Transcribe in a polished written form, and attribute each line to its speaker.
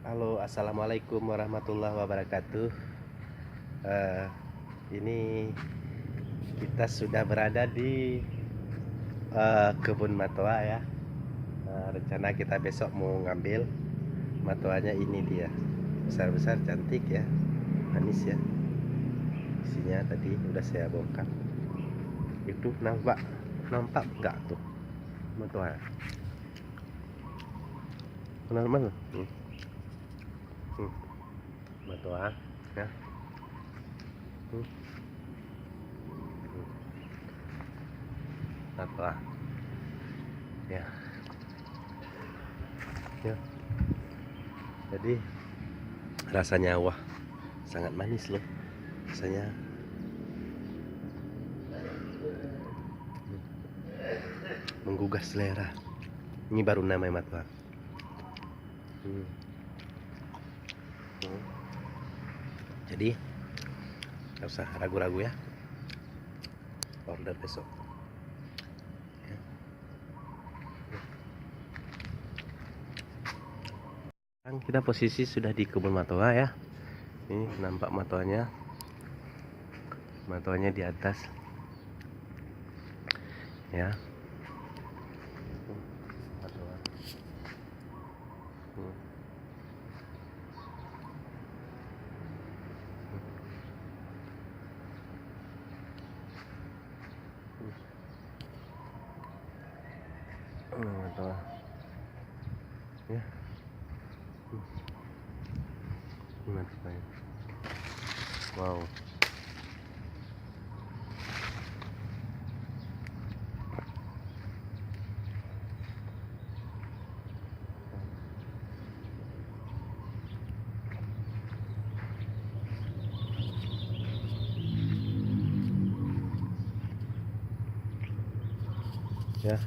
Speaker 1: Halo, assalamualaikum warahmatullahi wabarakatuh. Eh, ini kita sudah berada di kebun matoa ya. Rencana kita besok mau ngambil matoanya. Ini dia, besar-besar, cantik ya, manis ya. Isinya tadi udah saya bongkar. Itu nampak nggak tuh matoa? Kenal mana? Matoa ya. Matoa ya. Ya. Jadi rasanya wah sangat manis loh rasanya. Menggugah selera. Ini baru namanya matoa. Jadi nggak usah ragu-ragu ya, order besok ya. Sekarang kita posisi sudah di kebun matoa ya. Ini nampak matoanya di atas ya. Matoa. Matoa ya. Matoa. Wow. Ya.